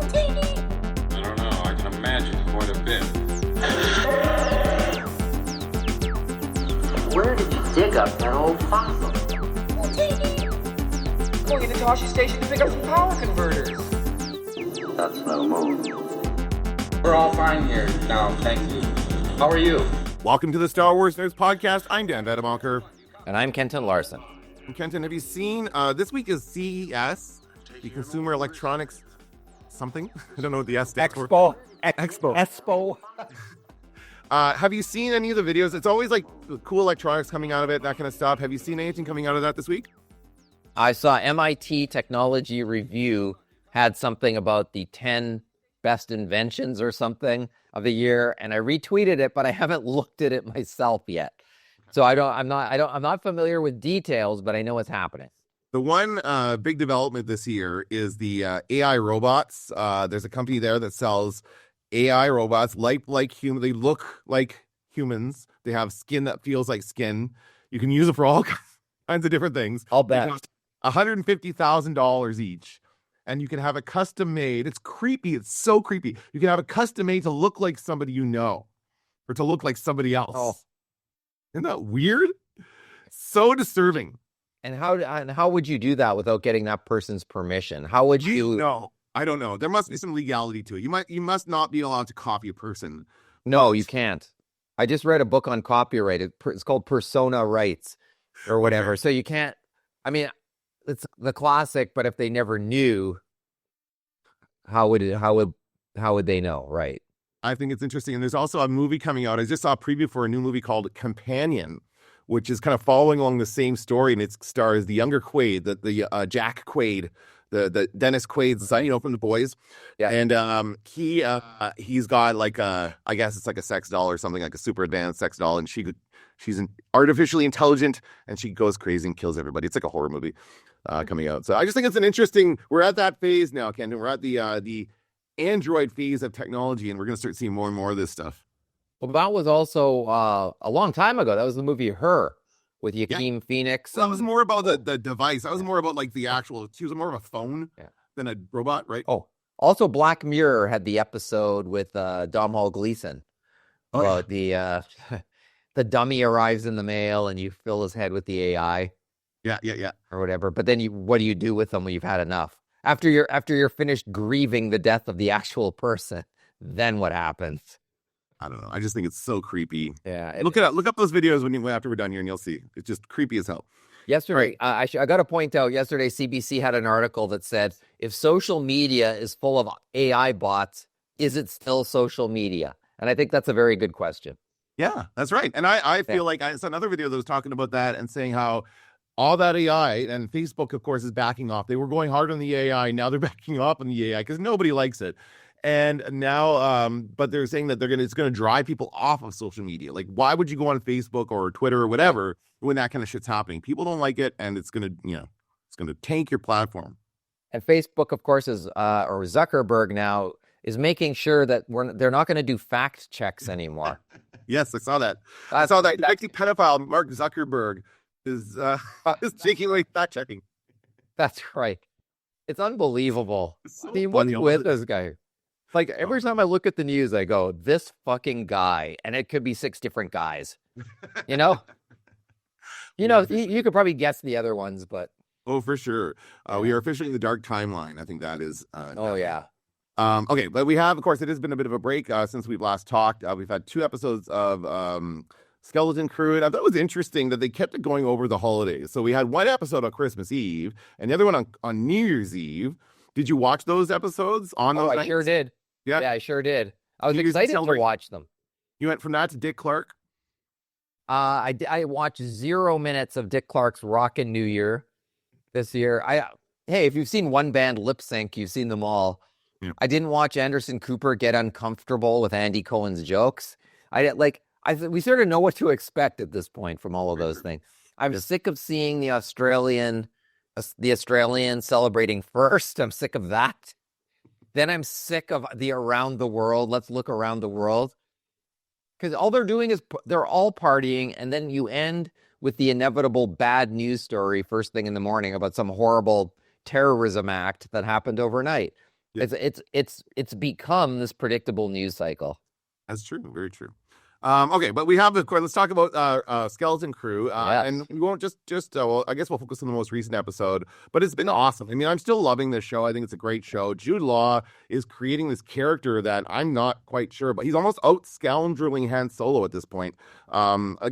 I don't know. I can imagine quite a bit. Where did you dig up that old fossil? Going into Toshi Station to pick up some power converters. That's no moon. We're all fine here now, thank you. How are you? Welcome to the Star Wars Nerds Podcast. I'm Dan Vedemonker. And I'm Kenton Larson. And Kenton, have you seen, this week is CES, the Consumer Electronics something? I don't know what the S stands for. Expo. Have you seen any of the videos? It's always like cool electronics coming out of it, that kind of stuff. Have you seen anything coming out of that this week? I saw MIT Technology Review had something about the 10 best inventions or something of the year, and I retweeted it, but I haven't looked at it myself yet. So I'm not familiar with details, but I know what's happening. The one big development this year is the AI robots. There's a company there that sells AI robots like human. They look like humans. They have skin that feels like skin. You can use it for all kinds of different things. I'll bet. They cost $150,000 each. And you can have it custom made. It's creepy. It's so creepy. You can have it custom made to look like somebody you know or to look like somebody else. Oh. Isn't that weird? So disturbing. And how would you do that without getting that person's permission? How would you? No, I don't know. There must be some legality to it. You must not be allowed to copy a person. No, you can't. I just read a book on copyright. It's called Persona Rights or whatever. So you can't. I mean, it's the classic. But if they never knew, how would they know? Right. I think it's interesting. And there's also a movie coming out. I just saw a preview for a new movie called Companion, which is kind of following along the same story. And it stars the younger Quaid, the Jack Quaid, the Dennis Quaid's son, from The Boys. Yeah. And he's got like I guess it's like a sex doll or something, like a super advanced sex doll. And she's artificially intelligent and she goes crazy and kills everybody. It's like a horror movie coming out. So I just think it's an interesting, we're at that phase now, Kenton. We're at the Android phase of technology, and we're going to start seeing more and more of this stuff. Well, that was also a long time ago. That was the movie Her with Joaquin Phoenix. So that was more about the device. That was more about like the actual, she was more of a phone than a robot, right? Oh, also Black Mirror had the episode with Domhnall Gleeson about the dummy arrives in the mail and you fill his head with the AI. Yeah. Or whatever. But then what do you do with them when you've had enough? After you're finished grieving the death of the actual person, then what happens? I don't know. I just think it's so creepy. Yeah. Look up those videos after we're done here, and you'll see. It's just creepy as hell. Yesterday, I got to point out, yesterday CBC had an article that said, if social media is full of AI bots, is it still social media? And I think that's a very good question. Yeah, that's right. And I feel like I saw another video that was talking about that and saying how all that AI, and Facebook, of course, is backing off. They were going hard on the AI. Now they're backing off on the AI because nobody likes it. And now, but they're saying that it's going to drive people off of social media. Like, why would you go on Facebook or Twitter or whatever when that kind of shit's happening? People don't like it, and it's going to tank your platform. And Facebook, of course, is or Zuckerberg now is making sure that they're not going to do fact checks anymore. Yes, I saw that. I saw that. Actually, pedophile Mark Zuckerberg is taking away fact checking. That's right. It's unbelievable. So I mean, what's with this guy? Like, every time I look at the news, I go, this fucking guy, and it could be 6 different guys. You could probably guess the other ones, but oh, for sure. We are officially in the dark timeline. I think that is. Yeah. Okay, but we have, of course, it has been a bit of a break since we've last talked. We've had 2 episodes of Skeleton Crew, and I thought it was interesting that they kept it going over the holidays. So we had one episode on Christmas Eve, and the other one on New Year's Eve. Did you watch those episodes on those nights? I sure did. Yeah, I sure did. I was excited to watch them. You went from that to Dick Clark? I watched 0 minutes of Dick Clark's Rockin' New Year this year. Hey, if you've seen one band lip sync, you've seen them all. Yeah. I didn't watch Anderson Cooper get uncomfortable with Andy Cohen's jokes. We sort of know what to expect at this point from all of those things. I'm sick of seeing the Australian celebrating first. I'm sick of that. Then I'm sick of the around the world. Let's look around the world. Because all they're doing is they're all partying, and then you end with the inevitable bad news story first thing in the morning about some horrible terrorism act that happened overnight. Yeah. It's become this predictable news cycle. That's true. Very true. Okay, but we have, of course, let's talk about Skeleton Crew. Yes. And we won't well, I guess we'll focus on the most recent episode, but it's been awesome. I mean, I'm still loving this show. I think it's a great show. Jude Law is creating this character that I'm not quite sure, but he's almost out scoundreling Han Solo at this point.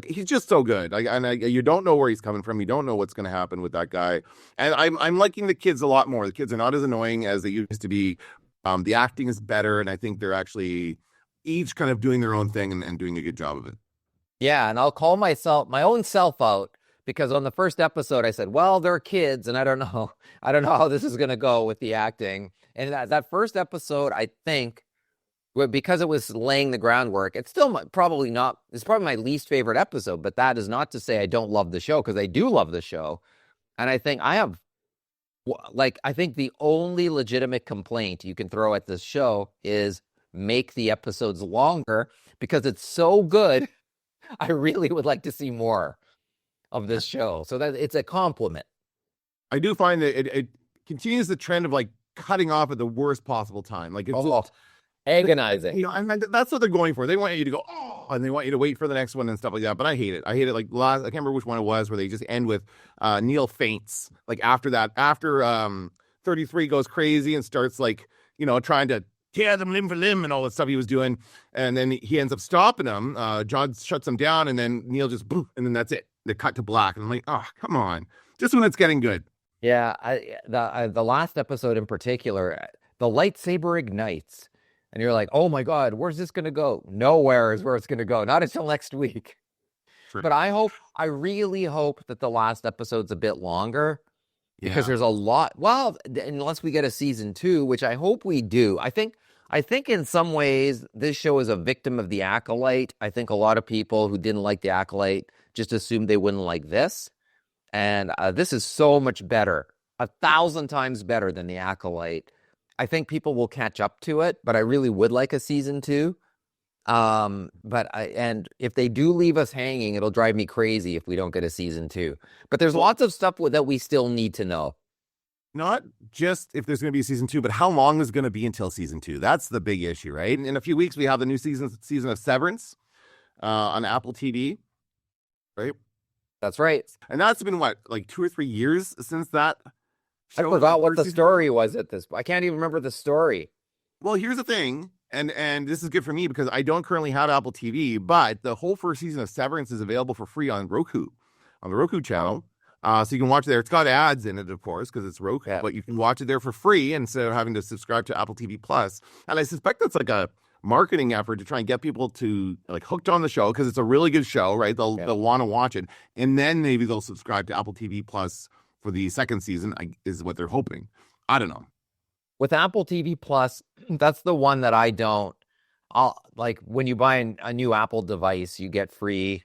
He's just so good. You don't know where he's coming from. You don't know what's going to happen with that guy. And I'm liking the kids a lot more. The kids are not as annoying as they used to be. The acting is better, and I think they're actually each kind of doing their own thing and doing a good job of it. Yeah, and I'll call my own self out because on the first episode I said, well, they're kids and I don't know how this is going to go with the acting. And that first episode, I think, because it was laying the groundwork, it's probably my least favorite episode, but that is not to say I don't love the show, because I do love the show. And I think I think the only legitimate complaint you can throw at this show is make the episodes longer, because it's so good. I really would like to see more of this show, so that it's a compliment. I do find that it continues the trend of like cutting off at the worst possible time. Like it's agonizing. You know, and that's what they're going for. They want you to go, oh, and they want you to wait for the next one and stuff like that. But I hate it. I hate it. Like I can't remember which one it was, where they just end with Neil faints. Like after 33 goes crazy and starts like, trying to tear them limb for limb and all that stuff he was doing. And then he ends up stopping them. John shuts them down, and then Neil just, boom, and then that's it. They cut to black. And I'm like, oh, come on. Just when it's getting good. Yeah. The last episode in particular, the lightsaber ignites. And you're like, oh my God, where's this going to go? Nowhere is where it's going to go. Not until next week. True. But I really hope that the last episode's a bit longer. Because there's a lot. Well, unless we get a season 2, which I hope we do. I think in some ways this show is a victim of The Acolyte. I think a lot of people who didn't like The Acolyte just assumed they wouldn't like this. And this is so much better, 1,000 times better than The Acolyte. I think people will catch up to it, but I really would like a season 2. And if they do leave us hanging, it'll drive me crazy if we don't get a season 2. But there's lots of stuff that we still need to know. Not just if there's going to be a season 2, but how long is it going to be until season 2? That's the big issue, right? In a few weeks, we have the new season of Severance on Apple TV, right? That's right. And that's been what, like 2 or 3 years since that show? I forgot what the story was at this. I can't even remember the story. Well, here's the thing. And this is good for me because I don't currently have Apple TV, but the whole first season of Severance is available for free on Roku, on the Roku channel. So you can watch it there. It's got ads in it, of course, because it's Roku, but you can watch it there for free instead of having to subscribe to Apple TV Plus. And I suspect that's like a marketing effort to try and get people to like hooked on the show, because it's a really good show, right? They'll want to watch it, and then maybe they'll subscribe to Apple TV Plus for the second season, is what they're hoping. I don't know. With Apple TV Plus, that's the one that I don't. Like when you buy a new Apple device, you get free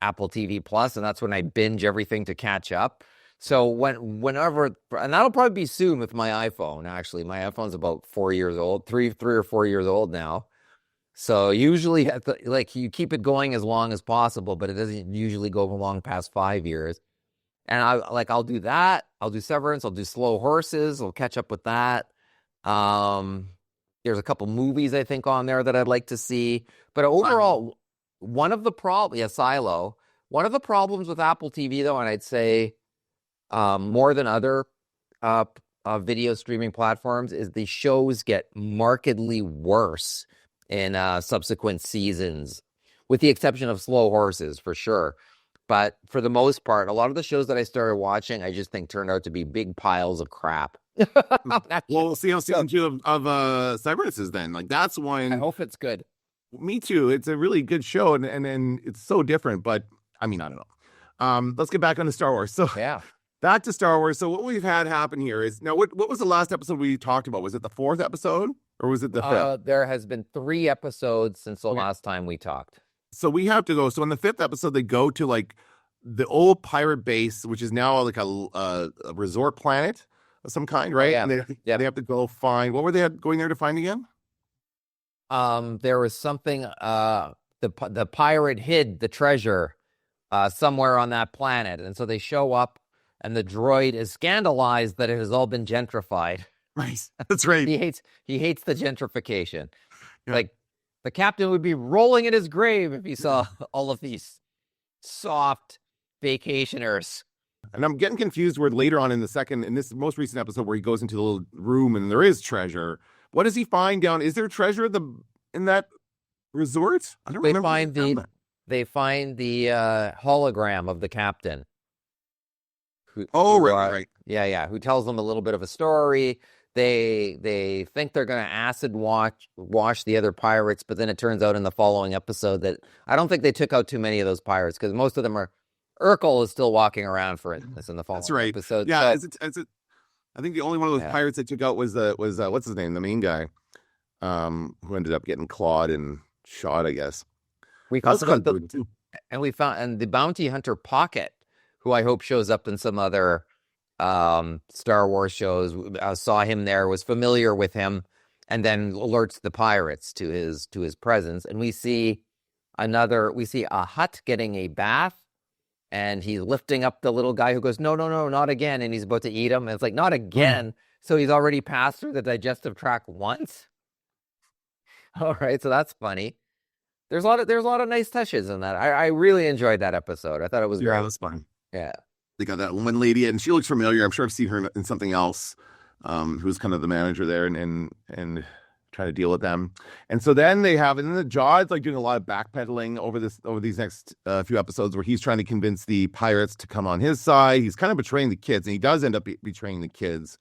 Apple TV Plus, and that's when I binge everything to catch up. So whenever, and that'll probably be soon with my iPhone. Actually, my iPhone's about 4 years old, three or 4 years old now. So usually, you keep it going as long as possible, but it doesn't usually go long past 5 years. And I'll do that. I'll do Severance. I'll do Slow Horses. I'll catch up with that. There's a couple movies I think on there that I'd like to see. But overall, Silo. One of the problems with Apple TV, though, and I'd say more than other video streaming platforms, is the shows get markedly worse in subsequent seasons, with the exception of Slow Horses, for sure. But for the most part, a lot of the shows that I started watching, I just think turned out to be big piles of crap. Well, we'll see how season 2 of Severance is then. Like, that's one. I hope it's good. Me too. It's a really good show, and it's so different. But I mean, I don't know. Let's get back on to Star Wars. So back to Star Wars. So what we've had happen here is, now what was the last episode we talked about? Was it the 4th episode, or was it the 5th? There has been 3 episodes since the last time we talked. So we have to go. So in the 5th episode, they go to like the old pirate base, which is now like a resort planet of some kind, right? And they have to go find, what were they going there to find again? There was something. The pirate hid the treasure somewhere on that planet, and so they show up, and the droid is scandalized that it has all been gentrified. Right. That's right. He hates the gentrification. Yeah. Like the captain would be rolling in his grave if he saw all of these soft vacationers. And I'm getting confused where later on in this most recent episode where he goes into the little room and there is treasure. What does he find down? Is there treasure in that resort? I don't remember. They find the hologram of the captain. Right. Yeah. Who tells them a little bit of a story. They think they're going to acid wash the other pirates, but then it turns out in the following episode that I don't think they took out too many of those pirates because most of them are. Urkel is still walking around, for instance, in the following episode. Yeah, I think the only one of those pirates they took out was what's his name, the main guy, who ended up getting clawed and shot, I guess. We found the bounty hunter Pocket, who I hope shows up in some other Star Wars shows. Saw him there, was familiar with him, and then alerts the pirates to his presence. And we see a Hutt getting a bath. And he's lifting up the little guy who goes, no, not again. And he's about to eat him. And it's like, not again. So he's already passed through the digestive tract once. All right. So that's funny. There's a lot of nice touches in that. I really enjoyed that episode. I thought it was great. Yeah, it was fun. Yeah. They got that one lady and she looks familiar. I'm sure I've seen her in something else. Who's kind of the manager there and try to deal with them. And so then the Jaw's like doing a lot of backpedaling over these next few episodes where he's trying to convince the pirates to come on his side. He's kind of betraying the kids, and he does end up betraying the kids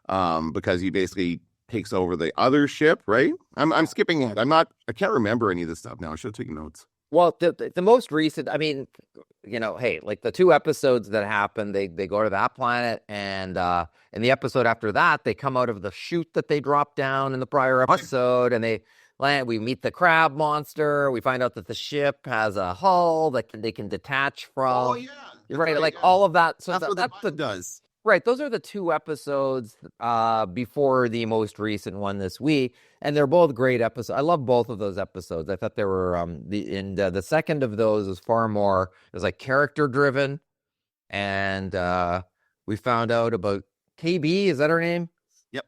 because he basically takes over the other ship, right? I'm skipping ahead. I can't remember any of this stuff now. I should have taken notes. Well, the most recent, I mean, hey, like the 2 episodes that happen, they go to that planet, and in the episode after that, they come out of the chute that they dropped down in the prior episode, and they land. We meet the crab monster. We find out that the ship has a hull that they can detach from. Oh yeah, right, like all of that. So that's what it does. Right, those are the 2 episodes before the most recent one this week, and they're both great episodes. I love both of those episodes. I thought they were the second of those was far more. It was like character driven, and we found out about KB. Is that her name? Yep.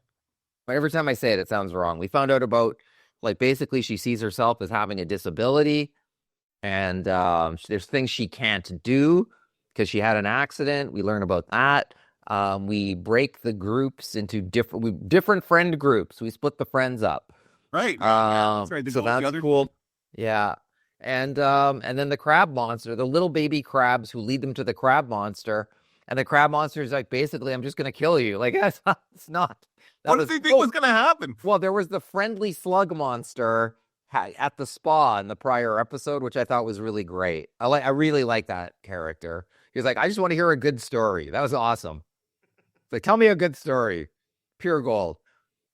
But every time I say it, it sounds wrong. We found out about like basically she sees herself as having a disability, and there's things she can't do because she had an accident. We learn about that. We break the groups into different friend groups. We split the friends up. Right. That's right. So that's cool. Yeah. And then the crab monster, the little baby crabs who lead them to the crab monster. And the crab monster is like, basically, I'm just going to kill you. Like, it's not. What did they think was going to happen? Well, there was the friendly slug monster at the spa in the prior episode, which I thought was really great. I really like that character. He was like, I just want to hear a good story. That was awesome. Like, tell me a good story. Pure gold.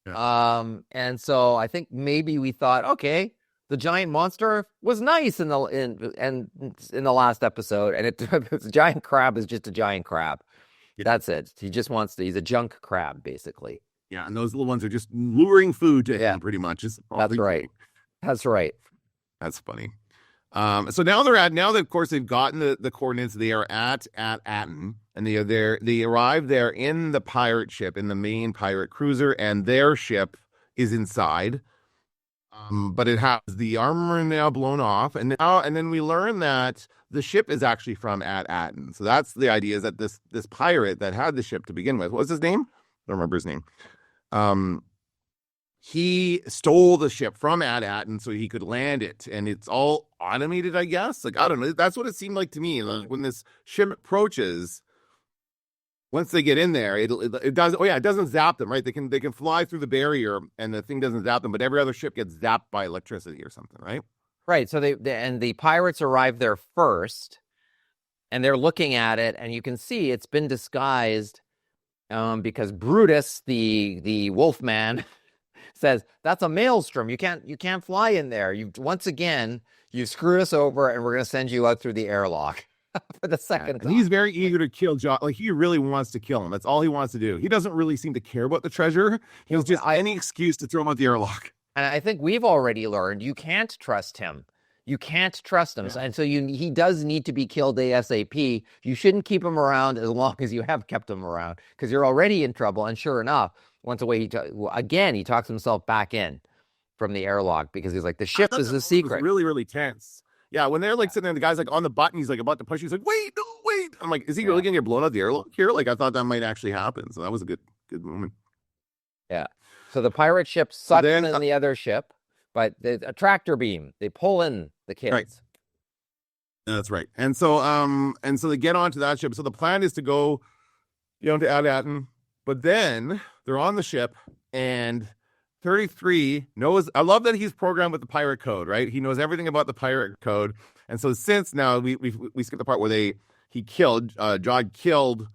Yeah. And so I think maybe we thought, okay, the giant monster was nice in the last episode, and the giant crab is just a giant crab. Yeah. That's it. He's a junk crab, basically. Yeah, and those little ones are just luring food to him, pretty much. That's right. That's right. That's funny. So now that of course they've gotten the coordinates. They are at Atten, and they arrive there in the pirate ship, in the main pirate cruiser, and their ship is inside. But it has the armor now blown off, and then we learn that the ship is actually from Atten. So that's the idea, is that this pirate that had the ship to begin with, what's his name? I don't remember his name. He stole the ship from Atten so he could land it, and it's all automated, I guess. Like, I don't know. That's what it seemed like to me. Like, when this ship approaches, once they get in there, it does. Oh yeah, it doesn't zap them, right? They can fly through the barrier, and the thing doesn't zap them. But every other ship gets zapped by electricity or something, right? Right. So the pirates arrive there first, and they're looking at it, and you can see it's been disguised, because Brutus, the Wolfman, says that's a maelstrom. You can't fly in there. You screw us over, and we're going to send you out through the airlock. For the second time. And he's very eager to kill John. Like, he really wants to kill him. That's all he wants to do. He doesn't really seem to care about the treasure. He'll just any excuse to throw him out the airlock. And I think we've already learned you can't trust him. You can't trust him. Yeah. And so he does need to be killed ASAP. You shouldn't keep him around as long as you have kept him around, because you're already in trouble. And sure enough, once away, he talks himself back in from the airlock because he's like, the ship is the secret. It was really, really tense. Yeah, when they're like sitting there, the guy's like on the button, he's like about to push. He's like, wait, no, wait. I'm like, is he really gonna get blown out the airlock here? Like, I thought that might actually happen. So that was a good moment. Yeah. So the pirate ship sucks in the other ship, but a tractor beam, they pull in the kids. Right. That's right. And so they get onto that ship. So the plan is to go, to Aladdin, but then they're on the ship and 33 knows. I love that he's programmed with the pirate code, right? He knows everything about the pirate code. And so since now we skip the part where Jod killed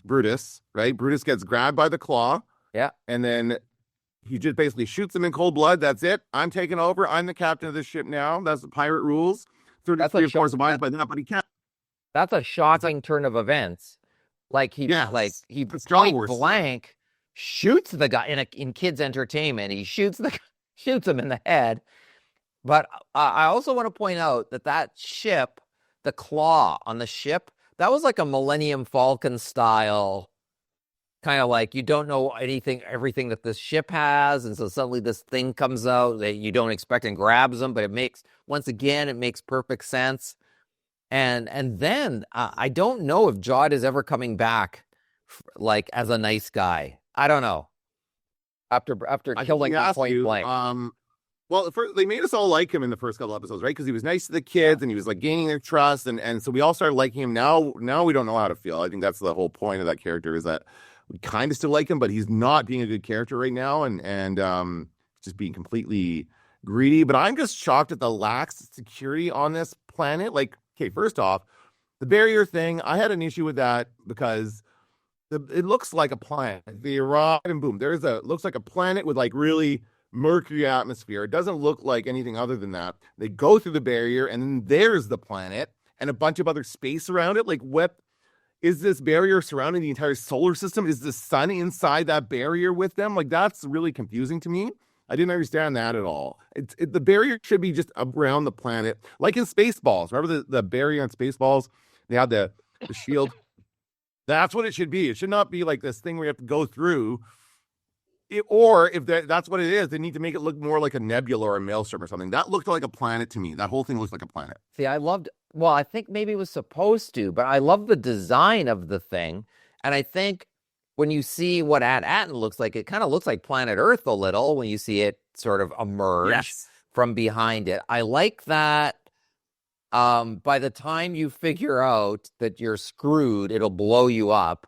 Brutus, right? Brutus gets grabbed by the claw. Yeah. And then he just basically shoots him in cold blood. That's it. I'm taking over. I'm the captain of this ship now. That's the pirate rules. 33, of course, abides by that, but he can't. That's a shocking turn of events. Like he point blank shoots the guy in kids' entertainment. He shoots him in the head. But I also want to point out that ship, the claw on the ship, that was like a Millennium Falcon style, kind of like you don't know everything that this ship has, and so suddenly this thing comes out that you don't expect and grabs them, but it makes perfect sense. And then I don't know if Jod is ever coming back, like as a nice guy. I don't know. After killing him point blank. Well, they made us all like him in the first couple episodes, right? Because he was nice to the kids and he was like gaining their trust, and so we all started liking him. Now we don't know how to feel. I think that's the whole point of that character, is that we kind of still like him, but he's not being a good character right now, and just being completely greedy. But I'm just shocked at the lax security on this planet. Like, okay, first off, the barrier thing, I had an issue with that because it looks like a planet. They arrive and boom, looks like a planet with like really murky atmosphere. It doesn't look like anything other than that. They go through the barrier and then there's the planet and a bunch of other space around it. Like, what is this barrier surrounding the entire solar system? Is the sun inside that barrier with them? Like, that's really confusing to me. I didn't understand that at all. The barrier should be just around the planet, like in Spaceballs. Remember the barrier on Spaceballs? They had the shield. That's what it should be. It should not be like this thing where you have to go through. Or if that's what it is, they need to make it look more like a nebula or a maelstrom or something. That looked like a planet to me. That whole thing looks like a planet. See, I think maybe it was supposed to, but I love the design of the thing. And I think when you see what Aten looks like, it kind of looks like planet Earth a little when you see it sort of emerge from behind it. I like that. By the time you figure out that you're screwed, it'll blow you up.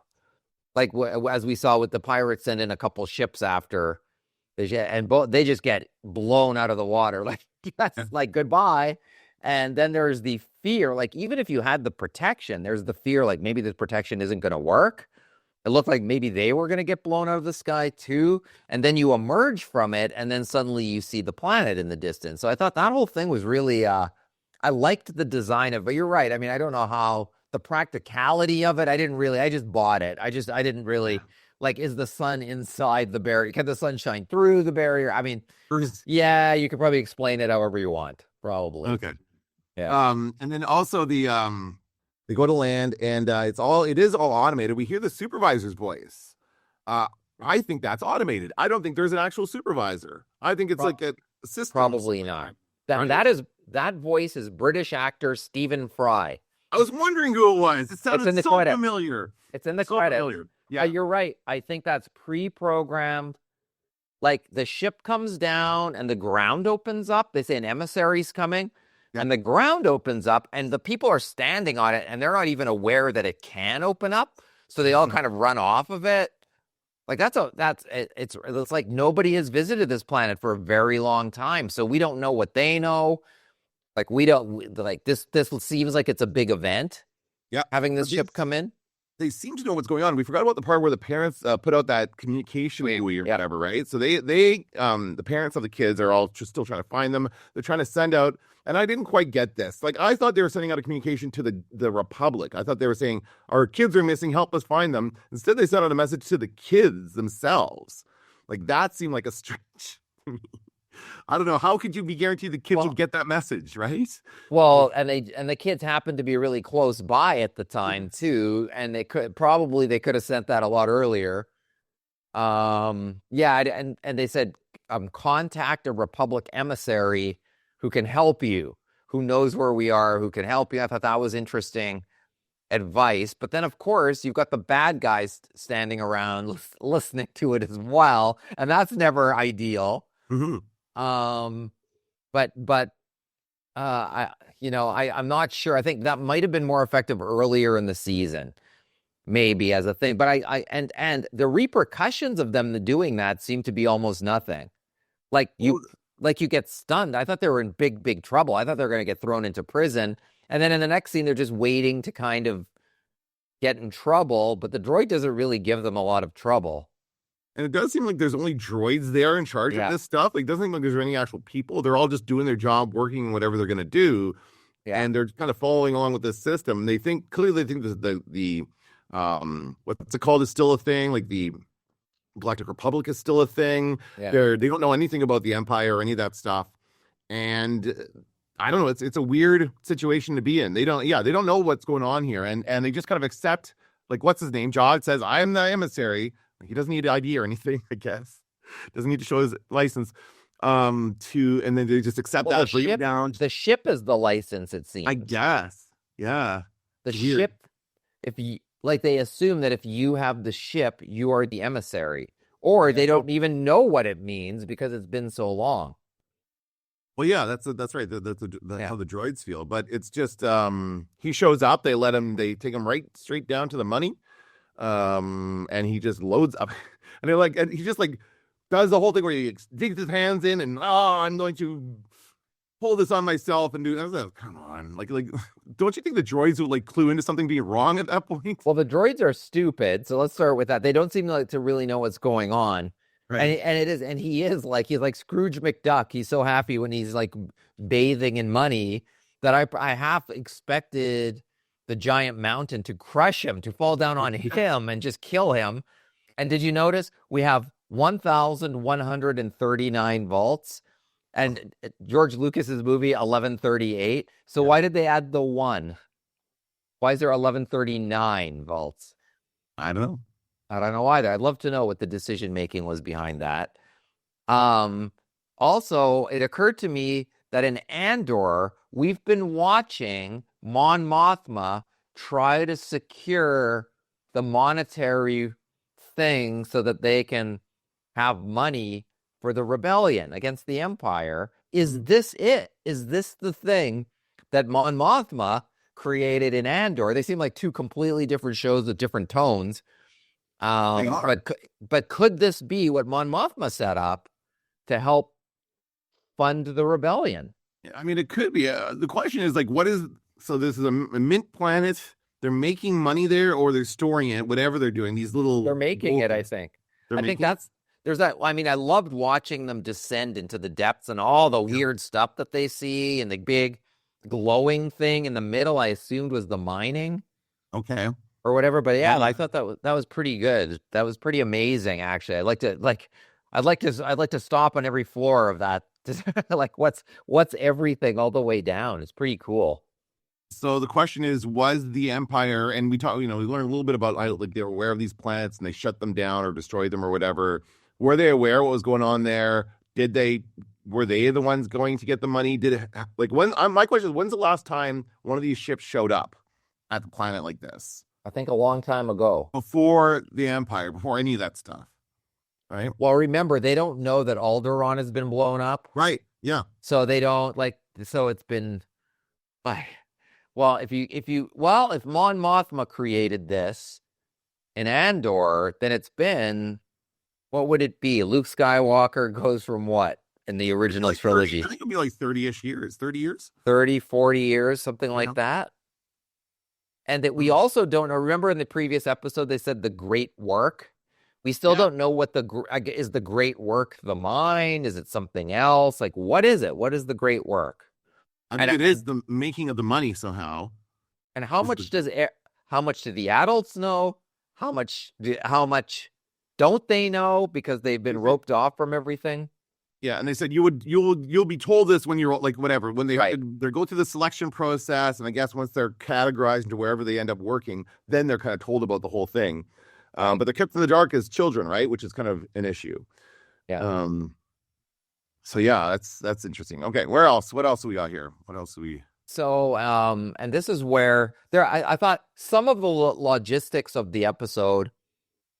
Like as we saw with the pirates send in a couple ships after, they just get blown out of the water. Like, that's like goodbye. And then there's the fear, like even if you had the protection, there's the fear, like maybe this protection isn't going to work. It looked like maybe they were going to get blown out of the sky too. And then you emerge from it, and then suddenly you see the planet in the distance. So I thought that whole thing was really, I liked the design of it. But you're right. I mean, I don't know how the practicality of it. I just bought it. I didn't really like, is the sun inside the barrier? Can the sun shine through the barrier? I mean, yeah, you could probably explain it however you want. Probably. Okay. Yeah. And then also they go to land, and it is all automated. We hear the supervisor's voice. I think that's automated. I don't think there's an actual supervisor. I think it's like a system. Probably not. That voice is British actor Stephen Fry. I was wondering who it was. It sounded so familiar. It's in the credits. Familiar. Yeah, you're right. I think that's pre-programmed. Like, the ship comes down and the ground opens up. They say an emissary's coming. And the ground opens up, and the people are standing on it, and they're not even aware that it can open up. So they all kind of run off of it. Like, it's like nobody has visited this planet for a very long time. So we don't know what they know. Like, this seems like it's a big event. Yeah. Having this ship come in. They seem to know what's going on. We forgot about the part where the parents put out that communication buoy or whatever, right? So the parents of the kids are all just still trying to find them. They're trying to send out, and I didn't quite get this. Like, I thought they were sending out a communication to the Republic. I thought they were saying, our kids are missing, help us find them. Instead, they sent out a message to the kids themselves. Like, that seemed like a stretch to me. I don't know. How could you be guaranteed the kids will get that message, right? Well, and the kids happened to be really close by at the time too, and they could have sent that a lot earlier. Yeah, and they said contact a Republic emissary who can help you, who knows where we are, who can help you. I thought that was interesting advice. But then, of course, you've got the bad guys standing around listening to it as well, and that's never ideal. Um, but I'm not sure. I think that might have been more effective earlier in the season, maybe as a thing. But and the repercussions of them doing that seem to be almost nothing. Like you get stunned. I thought they were in big trouble. I thought they were going to get thrown into prison. And then in the next scene, they're just waiting to kind of get in trouble. But the droid doesn't really give them a lot of trouble. And it does seem like there's only droids there in charge of this stuff. Like, it doesn't seem like there's any actual people. They're all just doing their job, working whatever they're going to do. Yeah. And they're kind of following along with this system. They think the what's it called is still a thing. Like the Galactic Republic is still a thing. Yeah. They don't know anything about the Empire or any of that stuff. And I don't know. It's a weird situation to be in. They don't know what's going on here. And they just kind of accept, like, what's his name? Jod says, I am the emissary. He doesn't need ID or anything, I guess. Doesn't need to show his license. And then they just accept that. The ship is the license, it seems. I guess. Yeah. The ship, they assume that if you have the ship, you are the emissary. Or they don't even know what it means because it's been so long. Well, yeah, that's right. That's how the droids feel. But it's just he shows up, they take him straight down to the money. And he just loads up, and he just does the whole thing where he digs his hands in and I'm going to pull this on myself and do. I was like, come on, like, don't you think the droids would clue into something being wrong at that point? Well, the droids are stupid, so let's start with that. They don't seem to really know what's going on, right? And he's like Scrooge McDuck. He's so happy when he's bathing in money that I half expected the giant mountain to crush him, to fall down on him and just kill him. And did you notice we have 1,139 vaults, and George Lucas's movie 1138. So why did they add the 1? Why is there 1139 vaults? I don't know. I don't know either. I'd love to know what the decision making was behind that. Also, it occurred to me that in Andor, we've been watching Mon Mothma try to secure the monetary thing so that they can have money for the rebellion against the Empire. Is this it? Is this the thing that Mon Mothma created in Andor? They seem like two completely different shows with different tones. But could this be what Mon Mothma set up to help fund the rebellion? I mean, it could be. The question is so this is a mint planet. They're making money there, or they're storing it, whatever they're doing. They're making it, I think. I think there's that. I mean, I loved watching them descend into the depths and all the weird stuff that they see, and the big glowing thing in the middle, I assumed was the mining. Okay. Or whatever. But yeah, I thought that was pretty good. That was pretty amazing, actually. I'd like to stop on every floor of that. What's everything all the way down? It's pretty cool. So the question is, was the Empire, and we learned a little bit about they were aware of these planets and they shut them down or destroyed them or whatever. Were they aware what was going on there? Were they the ones going to get the money? My question is, when's the last time one of these ships showed up at the planet like this? I think a long time ago. Before the Empire, before any of that stuff. Right. Well, remember, they don't know that Alderaan has been blown up. Right. Yeah. So they don't so it's been if Mon Mothma created this in Andor, then it's been, what would it be? Luke Skywalker goes from what in the original trilogy? I think it'll be 30-ish years, 30 years, 30, 40 years, something like that. And that we also don't know. Remember in the previous episode, they said the great work. We still don't know what is the great work. The mine? Is it something else? What is it? What is the great work? I mean, it is the making of the money somehow. And how much do the adults know? How much don't they know because they've been roped off from everything? Yeah, and they said you'll be told this when you're whatever, when they go through the selection process, and I guess once they're categorized into wherever they end up working, then they're kind of told about the whole thing. But they're kept in the dark as children, right? Which is kind of an issue. Yeah. So yeah, that's interesting. Okay, where else? What else do we got here? What else do we? So, and this is where I thought some of the logistics of the episode,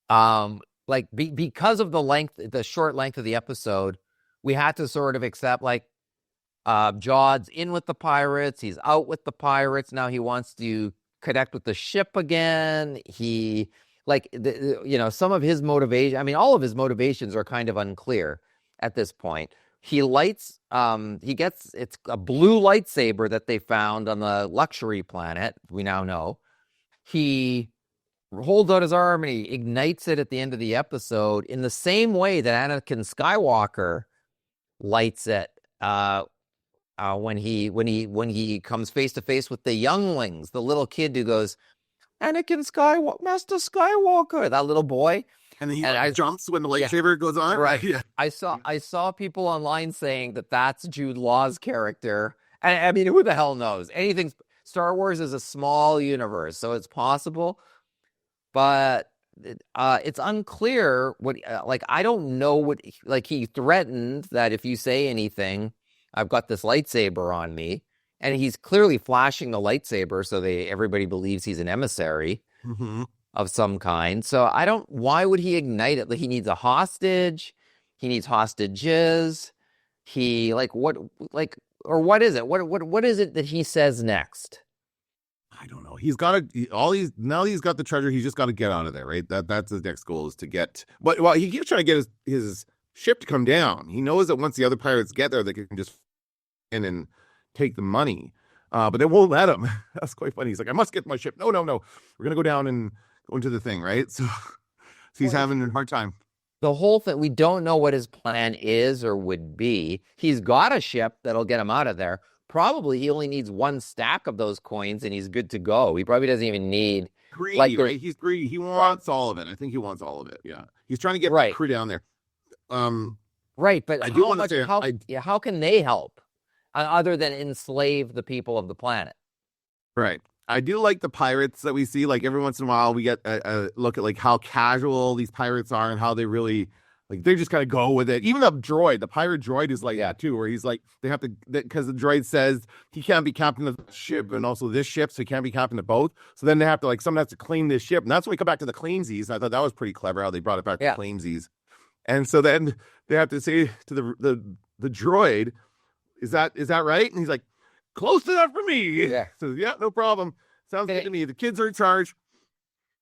like because of the short length of the episode, we had to sort of accept like, Jod's in with the pirates, he's out with the pirates. Now he wants to connect with the ship again. He some of his motivation. I mean, all of his motivations are kind of unclear at this point. He gets it's a blue lightsaber that they found on the luxury planet. We now know he holds out his arm and he ignites it at the end of the episode in the same way that Anakin Skywalker lights it when he comes face to face with the younglings, the little kid who goes, Anakin Skywalker, Master Skywalker, that little boy. And then he jumps when the lightsaber goes on. Right. Yeah. I saw people online saying that that's Jude Law's character. And I mean, who the hell knows? Anything. Star Wars is a small universe, so it's possible. But it's unclear what. I don't know what. Like, he threatened that if you say anything, I've got this lightsaber on me, and he's clearly flashing the lightsaber, so everybody believes he's an emissary. Mm-hmm. Of some kind. So why would he ignite it? Like, he needs a hostage. He needs hostages. What is it? What is it that he says next? I don't know. He's got now he's got the treasure. He's just got to get out of there, right? That's his next goal, is to get, well, he keeps trying to get his ship to come down. He knows that once the other pirates get there, they can just in and take the money. But they won't let him. That's quite funny. He's like, I must get my ship. No. We're going to go down and go into the thing, right? So he's having a hard time. The whole thing, we don't know what his plan is or would be. He's got a ship that'll get him out of there. Probably he only needs one stack of those coins and he's good to go. He probably doesn't even need... Greedy, right? He's greedy. He wants all of it. I think he wants all of it, yeah. He's trying to get the crew down there. Right, but I do want to say... how can they help other than enslave the people of the planet? Right. I do like the pirates that we see. Like, every once in a while, we get a look at like how casual these pirates are and how they really, like, they just kind of go with it. Even the pirate droid is like that too, where he's like, they have to, because the droid says he can't be captain of the ship and also this ship, so he can't be captain of both. So then they have to, like, someone has to claim this ship. And that's when we come back to the claimsies. I thought that was pretty clever how they brought it back to claimsies. And so then they have to say to the droid, is that right? And he's like, close enough for me. Yeah. So yeah, no problem. Sounds good to me. The kids are in charge.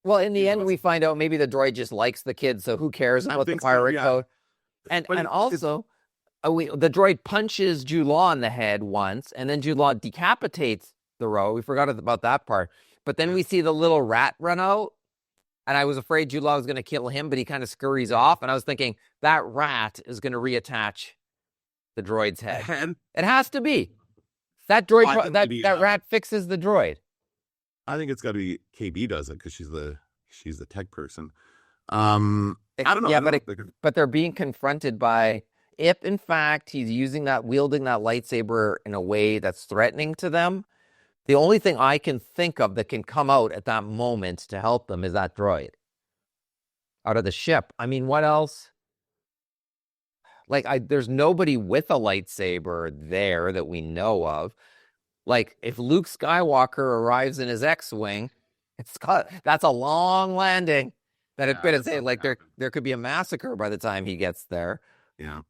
Well, in the end, we find out maybe the droid just likes the kids, so who cares about the pirate code? And also, the droid punches Jude Law in the head once, and then Jude Law decapitates the row. We forgot about that part. But then we see the little rat run out, and I was afraid Jude Law was going to kill him, but he kind of scurries off, and I was thinking, that rat is going to reattach the droid's head. It has to be. That droid, that rat fixes the droid. I think it's got to be KB does it because she's the tech person. I don't know. Yeah, but they're being confronted by, if in fact he's wielding that lightsaber in a way that's threatening to them, the only thing I can think of that can come out at that moment to help them is that droid out of the ship. I mean, what else? Like, there's nobody with a lightsaber there that we know of. Like, if Luke Skywalker arrives in his X-Wing, that's a long landing. That it's going to say, like, there could be a massacre by the time he gets there. Yeah.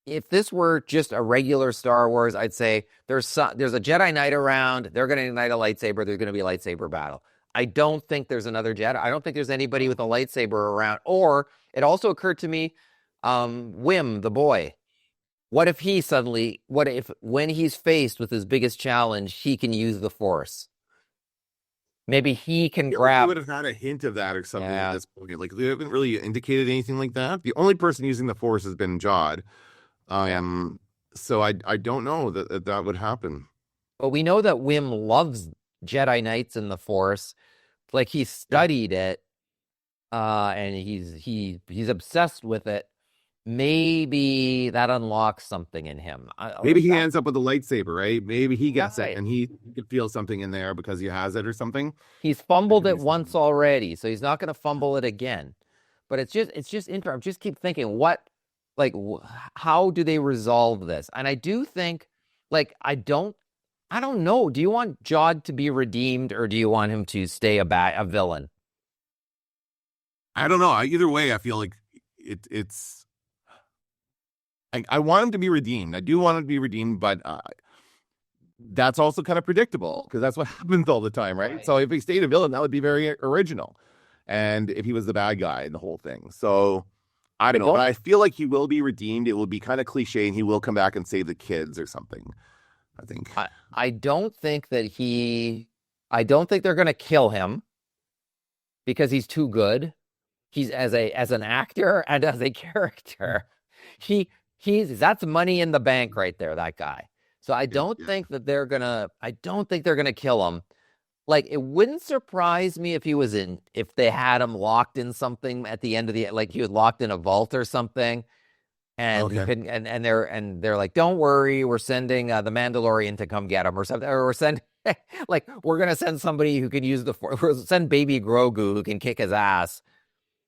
If this were just a regular Star Wars, I'd say there's a Jedi Knight around. They're going to ignite a lightsaber. There's going to be a lightsaber battle. I don't think there's another Jedi. I don't think there's anybody with a lightsaber around. Or it also occurred to me, Wim, the boy. What if when he's faced with his biggest challenge, he can use the Force? Maybe he can grab. We would have had a hint of that or something at this point. Like, they haven't really indicated anything like that. The only person using the Force has been Jod. So I don't know that would happen. But we know that Wim loves Jedi Knights and the Force. Like, he studied it, and he's obsessed with it. maybe that unlocks something in him. Maybe he ends up with a lightsaber, right? Maybe he gets Right. it and he can feel something in there because he has it or something. He's fumbled it once already, so he's not going to fumble it again. But it's just interesting. I just keep thinking, how do they resolve this? And I do think, like, I don't know. Do you want Jod to be redeemed, or do you want him to stay a villain? I don't know. Either way, I feel like it's. I want him to be redeemed. I do want him to be redeemed, but that's also kind of predictable because that's what happens all the time, right? So if he stayed a villain, that would be very original. And if he was the bad guy in the whole thing. So I don't know, but I feel like he will be redeemed. It will be kind of cliche and he will come back and save the kids or something, I think. I don't think they're going to kill him because he's too good. He's as an actor and as a character. That's money in the bank right there, that guy. So I don't think that they're gonna kill him. Like, it wouldn't surprise me if they had him locked in something at the end of like he was locked in a vault or something, and he couldn't, and they're like, don't worry, we're sending the Mandalorian to come get him or something, or we're gonna send somebody who can use we'll send baby Grogu who can kick his ass,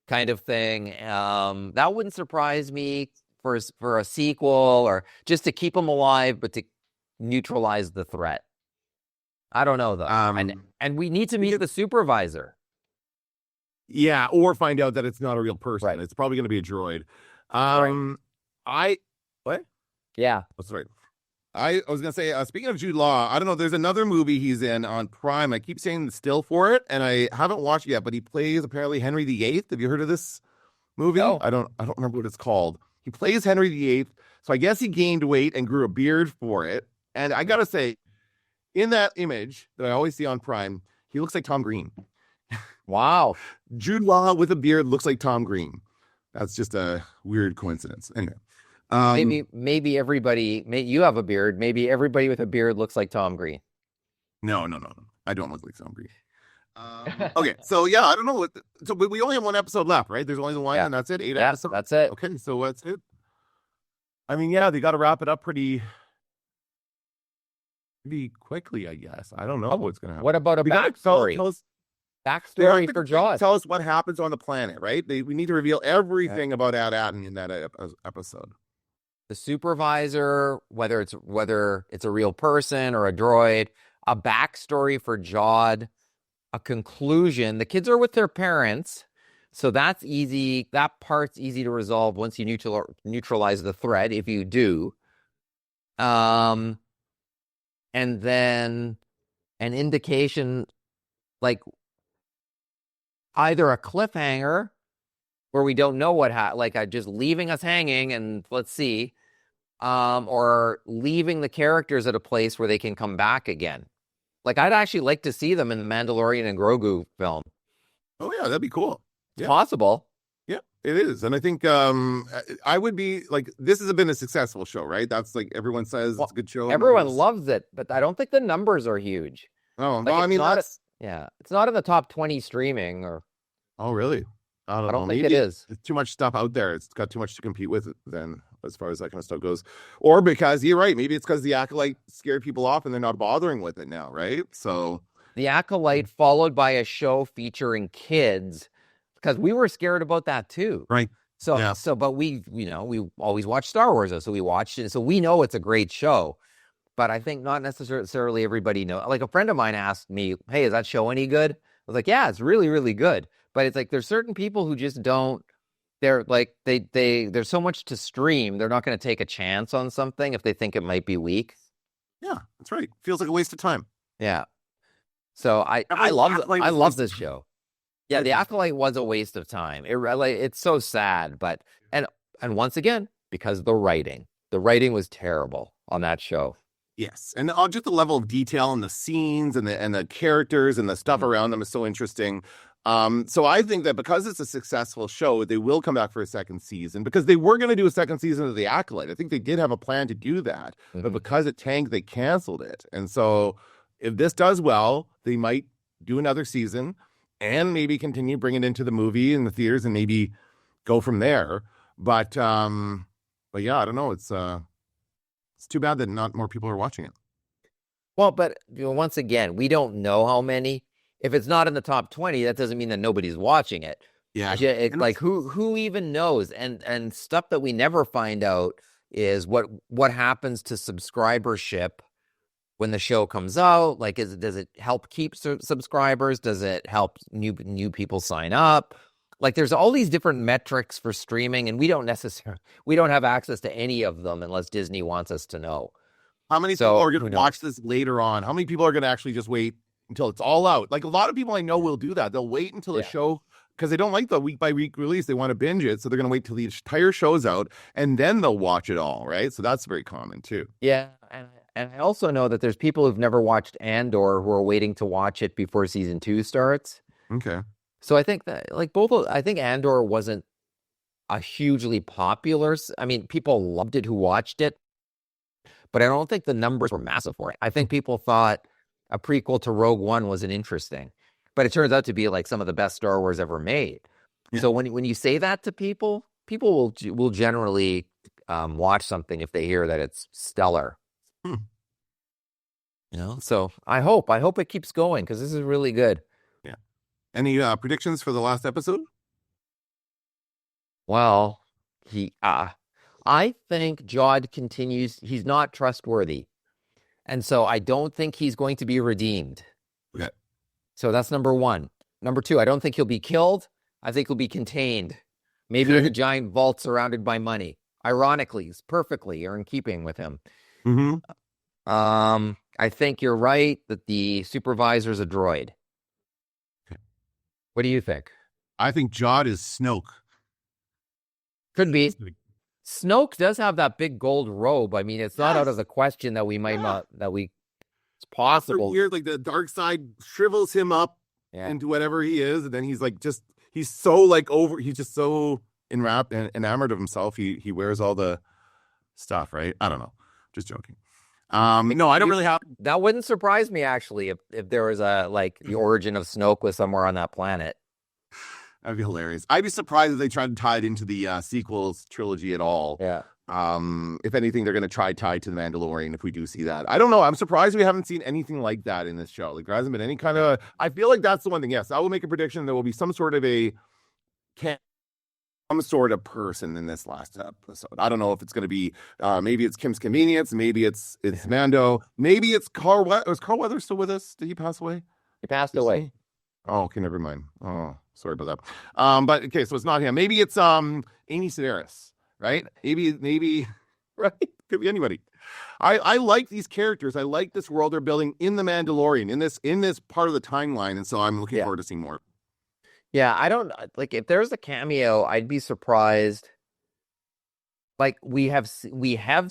kind of thing. That wouldn't surprise me for a sequel, or just to keep him alive, but to neutralize the threat. I don't know though. And we need to meet the supervisor. Yeah, or find out that it's not a real person. Right. It's probably going to be a droid. What? Yeah. That's right. I was going to say, speaking of Jude Law, I don't know, there's another movie he's in on Prime. I keep saying the still for it, and I haven't watched it yet, but he plays apparently Henry VIII. Have you heard of this movie? No. I don't remember what it's called. He plays Henry VIII, so I guess he gained weight and grew a beard for it. And I got to say, in that image that I always see on Prime, he looks like Tom Green. Wow. Jude Law with a beard looks like Tom Green. That's just a weird coincidence. Anyway. Maybe everybody, you have a beard. Maybe everybody with a beard looks like Tom Green. No. I don't look like Tom Green. Okay, so yeah, I don't know but we only have one episode left, right? There's only the one, and that's it. 8 episodes. That's it. Okay, so what's it? I mean, yeah, they got to wrap it up pretty quickly, I guess. I don't know what's gonna happen. What about a backstory? Backstory for Jaws. Tell us what happens on the planet, right? We need to reveal everything about Ad-Atten in that episode. The supervisor, whether it's a real person or a droid, a backstory for Jod, a conclusion. The kids are with their parents, so that's easy. That part's easy to resolve once you neutralize the threat, if you do. And then an indication, like either a cliffhanger where we don't know what just leaving us hanging and let's see, or leaving the characters at a place where they can come back again. Like, I'd actually like to see them in the Mandalorian and Grogu film. Oh yeah, that'd be cool. It's possible. Yeah, it is. And I think I would be like, this has been a successful show, right? That's like everyone says it's a good show. Everyone loves it, but I don't think the numbers are huge. Oh, well, I mean, it's not in the top 20 streaming or. Oh, really? I don't know. Think it is. It's too much stuff out there. It's got too much to compete with then, as far as that kind of stuff goes. Or because you're right, maybe it's because the Acolyte scared people off and they're not bothering with it now, right? So the Acolyte followed by a show featuring kids, because we were scared about that too. Right. But we always watch Star Wars, so we watched it. So we know it's a great show. But I think not necessarily everybody knows. Like, a friend of mine asked me, hey, is that show any good? I was like, yeah, it's really, really good. But it's like, there's certain people who just don't, they're like, there's so much to stream. They're not going to take a chance on something if they think it might be weak. Yeah, that's right. Feels like a waste of time. Yeah. So I love this show. Yeah, The Acolyte was a waste of time. It's so sad, but and once again, because the writing was terrible on that show. Yes, and just the level of detail in the scenes and the characters and the stuff around them is so interesting. So I think that because it's a successful show, they will come back for a second season, because they were going to do a second season of The Acolyte. I think they did have a plan to do that, but because it tanked, they canceled it. And so if this does well, they might do another season and maybe continue bringing it into the movie and the theaters and maybe go from there. But yeah, I don't know. It's too bad that not more people are watching it. Well, but once again, we don't know how many. If it's not in the top 20, that doesn't mean that nobody's watching it. Yeah. Like who even knows? And stuff that we never find out is what happens to subscribership when the show comes out. Like, does it help keep subscribers? Does it help new people sign up? Like, there's all these different metrics for streaming, and we don't have access to any of them unless Disney wants us to know. How many people are going to watch this later on? How many people are going to actually just wait until it's all out? Like, a lot of people I know will do that. They'll wait until the show, because they don't like the week-by-week release. They want to binge it, so they're going to wait till the entire show's out, and then they'll watch it all, right? So that's very common, too. Yeah, and I also know that there's people who've never watched Andor who are waiting to watch it before season 2 starts. Okay. So I think that, like, I think Andor wasn't a hugely popular. I mean, people loved it who watched it, but I don't think the numbers were massive for it. I think people thought a prequel to Rogue One wasn't interesting, but it turns out to be like some of the best Star Wars ever made. Yeah. So when you say that to people will generally watch something if they hear that it's stellar. You know, so I hope it keeps going, because this is really good. Yeah. Any predictions for the last episode? Well, I think Jod continues. He's not trustworthy, and so I don't think he's going to be redeemed. Okay. So that's number 1. Number 2, I don't think he'll be killed. I think he'll be contained, maybe in a giant vault surrounded by money. Ironically, it's perfectly or in keeping with him. Mm-hmm. I think you're right that the supervisor's a droid. Okay. What do you think? I think Jod is Snoke. Could be. Snoke does have that big gold robe. I mean, it's not out of the question that we might not, it's possible. After years, like, the dark side shrivels him up into whatever he is, and then he's like, he's so like he's just so enwrapped and enamored of himself. He wears all the stuff, right? I don't know. Just joking. No, I don't really have. That wouldn't surprise me, actually, if there was the origin of Snoke was somewhere on that planet. That'd be hilarious. I'd be surprised if they tried to tie it into the sequels trilogy at all. Yeah. If anything, they're going to try to the Mandalorian if we do see that. I don't know. I'm surprised we haven't seen anything like that in this show. Like, there hasn't been any kind of. I feel like that's the one thing. Yes, I will make a prediction. There will be some sort of some sort of person in this last episode. I don't know if it's going to be. Maybe it's Kim's Convenience. Maybe it's Mando. Maybe it's Carl. Was Carl Weathers still with us? Did he pass away? He passed away. Oh, okay, never mind. Oh, sorry about that. But okay, so it's not him. Maybe it's Amy Sedaris, right? Maybe right? Could be anybody. I like these characters. I like this world they're building in the Mandalorian, in this part of the timeline, and so I'm looking forward to seeing more. Yeah, I don't like if there's a cameo, I'd be surprised. Like, we have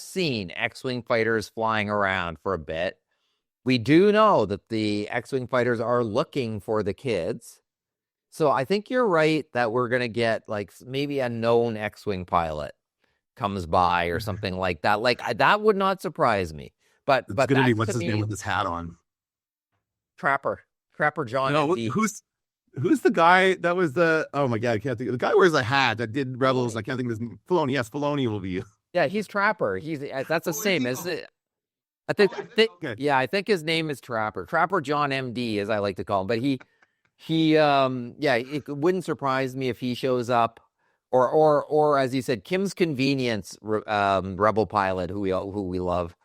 seen X-Wing fighters flying around for a bit. We do know that the X-Wing fighters are looking for the kids. So I think you're right that we're going to get like maybe a known X-Wing pilot comes by or something like that. Like, that would not surprise me. But it's going to be, what's his name with his hat on? Trapper John. No, who's the guy that was oh my God, I can't think. The guy wears a hat that did Rebels. I can't think of his name. Filoni. Yes, Filoni will be. Yeah, he's Trapper. That's the same as it. I think I think his name is Trapper John MD, as I like to call him. But it wouldn't surprise me if he shows up, or as you said, Kim's Convenience, Rebel pilot who we love.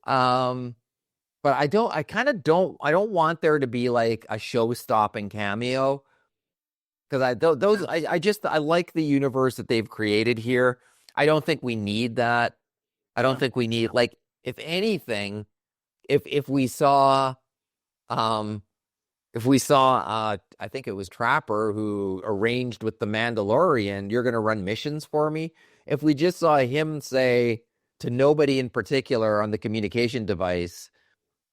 But I don't want there to be like a show-stopping cameo, because I like the universe that they've created here. I don't think we need that. I don't think we need, like, if anything, if we saw I think it was Trapper who arranged with the Mandalorian, you're going to run missions for me. If we just saw him say to nobody in particular on the communication device,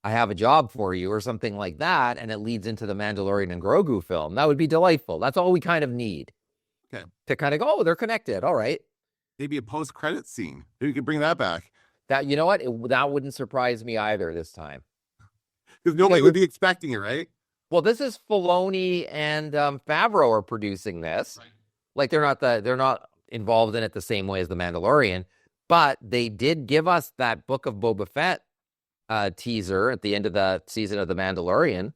I have a job for you, or something like that, and it leads into the Mandalorian and Grogu film, that would be delightful. That's all we kind of need. Okay. To kind of go, oh, they're connected. All right. Maybe a post-credit scene. Maybe we could bring that back. That, you know what? That wouldn't surprise me either this time. Because nobody would be expecting it, right? Well, this is Filoni and Favreau are producing this. Right. Like, they're not involved in it the same way as The Mandalorian, but they did give us that Book of Boba Fett teaser at the end of the season of The Mandalorian.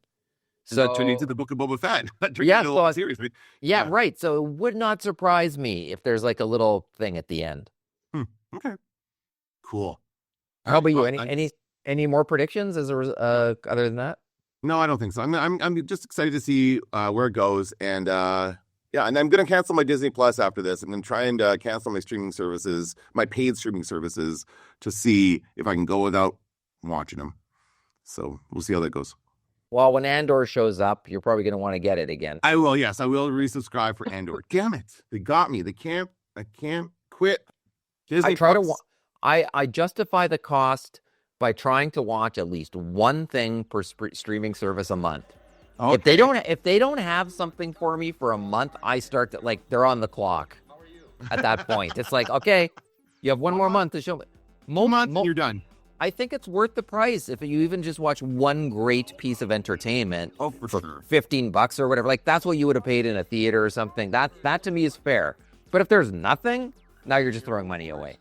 So turning into the Book of Boba Fett. Seriously. Yeah, right. So it would not surprise me if there's like a little thing at the end. Okay. Cool. How about you? Any more predictions other than that? No, I don't think so. I'm just excited to see where it goes, and and I'm going to cancel my Disney Plus after this. I'm going to try and cancel my streaming services, my paid streaming services, to see if I can go without watching them. So we'll see how that goes. Well, when Andor shows up, you're probably going to want to get it again. I will. Yes, I will resubscribe for Andor. Damn it, they got me. I can't quit. Disney Plus. I justify the cost by trying to watch at least one thing per streaming service a month. Okay. If they don't have something for me for a month, I start to they're on the clock. At that point, it's like, okay, you have one more month to show me. You're done. I think it's worth the price if you even just watch one great piece of entertainment for sure. $15 or whatever. Like that's what you would have paid in a theater or something. That to me is fair. But if there's nothing, now you're just throwing money away.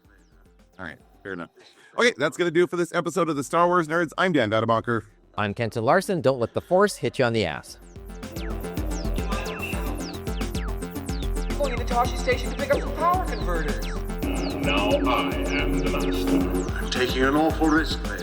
All right, fair enough. Okay, that's going to do it for this episode of the Star Wars Nerds. I'm Dan Dadebonker. I'm Kenton Larson. Don't let the Force hit you on the ass. Going into Toshi Station to pick up some power converters. Now I am the master. I'm taking an awful risk there.